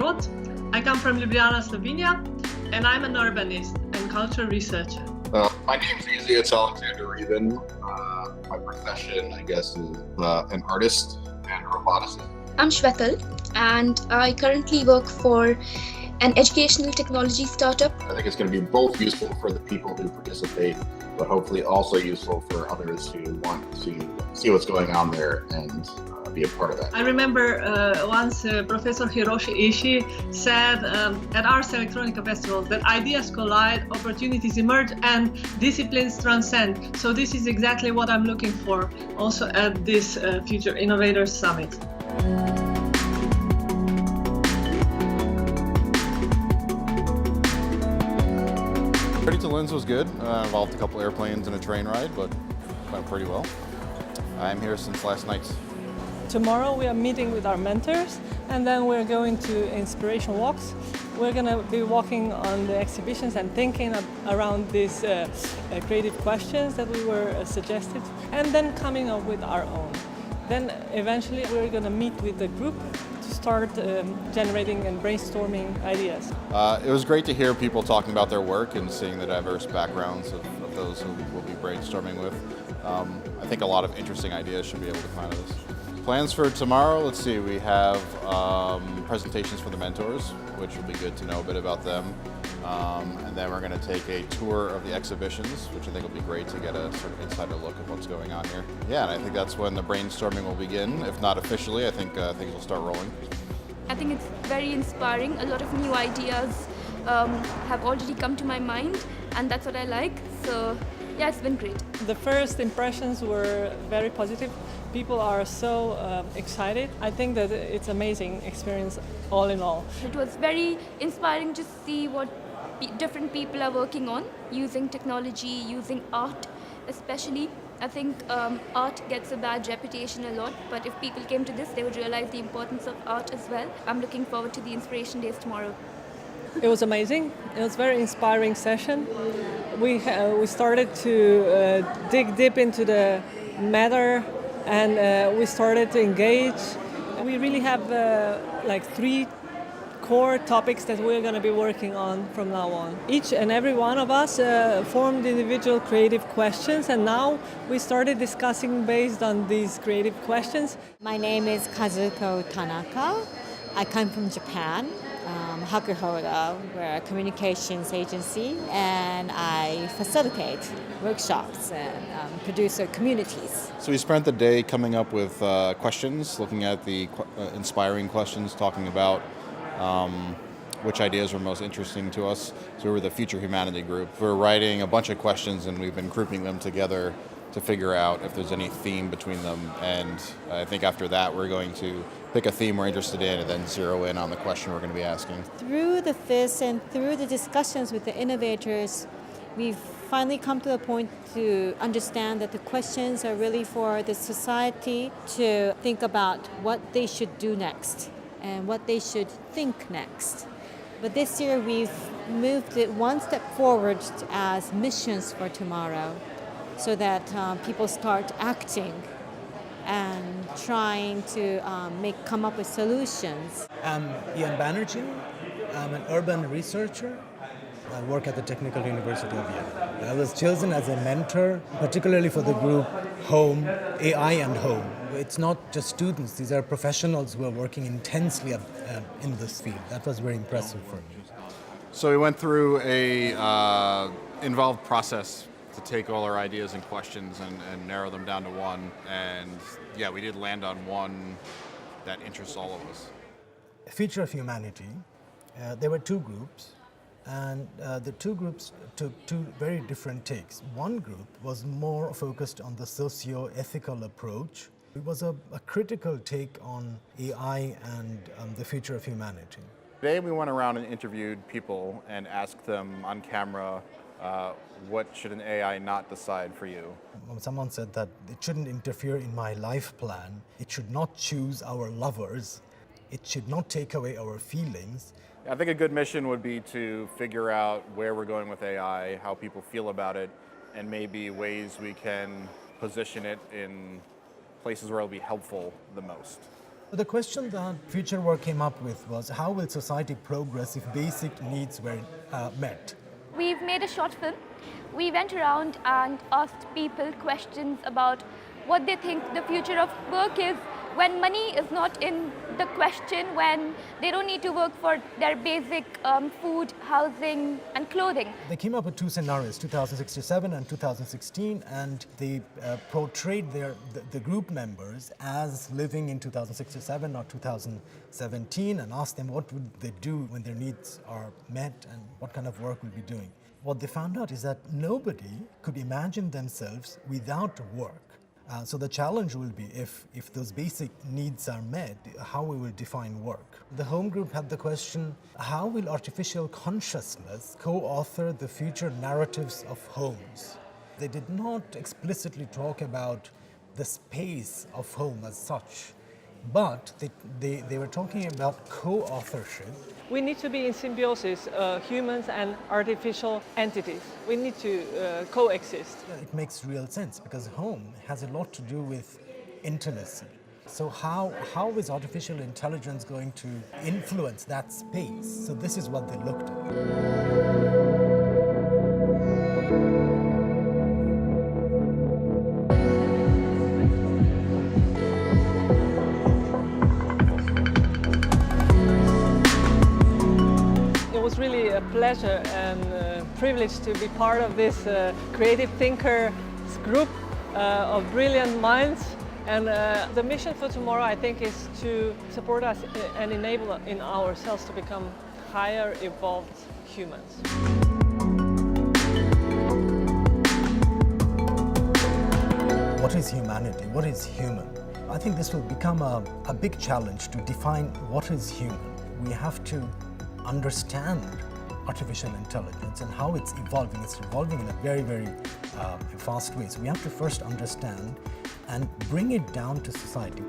Carot. I come from Ljubljana, Slovenia, and I'm an urbanist and culture researcher. My name's It's Alexander Reven. My profession, I guess, is an artist and a roboticist. I'm Shwetal, and I currently work for an educational technology startup. I think it's going to be both useful for the people who participate, but hopefully also useful for others who want to see what's going on there and be a part of that. I remember once Professor Hiroshi Ishii said at Ars Electronica Festival that ideas collide, opportunities emerge, and disciplines transcend. So this is exactly what I'm looking for also at this Future Innovators Summit. Journey to Linz was good. Involved a couple airplanes and a train ride, but went pretty well. I'm here since last night. Tomorrow we are meeting with our mentors, and then we're going to inspiration walks. We're going to be walking on the exhibitions and thinking around these creative questions that we were suggested, and then coming up with our own. Then eventually we're going to meet with the group to start generating and brainstorming ideas. It was great to hear people talking about their work and seeing the diverse backgrounds of those who we'll be brainstorming with. I think a lot of interesting ideas should be able to come out of this. Plans for tomorrow, let's see, we have presentations for the mentors, which will be good to know a bit about them. And then we're going to take a tour of the exhibitions, which I think will be great to get a sort of insider look at what's going on here. Yeah, and I think that's when the brainstorming will begin. If not officially, I think things will start rolling. I think it's very inspiring. A lot of new ideas have already come to my mind, and that's what I like. So yeah, it's been great. The first impressions were very positive. People are so excited. I think that it's an amazing experience all in all. It was very inspiring to see what different people are working on, using technology, using art especially. I think art gets a bad reputation a lot, but if people came to this, they would realize the importance of art as well. I'm looking forward to the Inspiration Days tomorrow. It was amazing. It was a very inspiring session. We started to dig deep into the matter, and we started to engage. We really have like 3 core topics that we're going to be working on from now on. Each and every one of us formed individual creative questions, and now we started discussing based on these creative questions. My name is Kazuko Tanaka. I come from Japan. Hakuhodo, we're a communications agency, and I facilitate workshops and produce communities. So we spent the day coming up with questions, looking at the inspiring questions, talking about which ideas were most interesting to us. So we were the Future Humanity group. We're writing a bunch of questions, and we've been grouping them together to figure out if there's any theme between them. And I think after that, we're going to pick a theme we're interested in and then zero in on the question we're going to be asking. Through the FIS and through the discussions with the innovators, we've finally come to a point to understand that the questions are really for the society to think about what they should do next and what they should think next. But this year we've moved it one step forward as missions for tomorrow, so that people start acting and trying to come up with solutions. I'm Ian Banerjee. I'm an urban researcher. I work at the Technical University of Vienna. I was chosen as a mentor, particularly for the group Home, AI and Home. It's not just students, these are professionals who are working intensely in this field. That was very impressive for me. So we went through a involved process to take all our ideas and questions and narrow them down to one. And yeah, we did land on one that interests all of us. Future of Humanity, there were 2 groups, and the 2 groups took 2 very different takes. One group was more focused on the socio-ethical approach. It was a critical take on AI and the future of humanity. Today we went around and interviewed people and asked them on camera, what should an AI not decide for you? Someone said that it shouldn't interfere in my life plan. It should not choose our lovers. It should not take away our feelings. I think a good mission would be to figure out where we're going with AI, how people feel about it, and maybe ways we can position it in places where it'll be helpful the most. The question that Future Work came up with was, how will society progress if basic needs were met? We've made a short film. We went around and asked people questions about what they think the future of work is when money is not in the question, when they don't need to work for their basic food, housing and clothing. They came up with two scenarios, 2067 and 2016, and they portrayed the group members as living in 2067 or 2017 and asked them what would they do when their needs are met and what kind of work will be doing. What they found out is that nobody could imagine themselves without work. So the challenge will be if those basic needs are met, how we will define work. The home group had the question, how will artificial consciousness co-author the future narratives of homes? They did not explicitly talk about the space of home as such, but they were talking about co-authorship. We need to be in symbiosis, humans and artificial entities. We need to coexist. It makes real sense because home has a lot to do with intimacy. So how is artificial intelligence going to influence that space? So this is what they looked at. It was really a pleasure and privilege to be part of this creative thinkers group of brilliant minds. And the mission for tomorrow, I think, is to support us and enable in ourselves to become higher evolved humans. What is humanity? What is human? I think this will become a big challenge to define what is human. We have to understand artificial intelligence and how it's evolving. It's evolving in a very, very fast way. So we have to first understand and bring it down to society.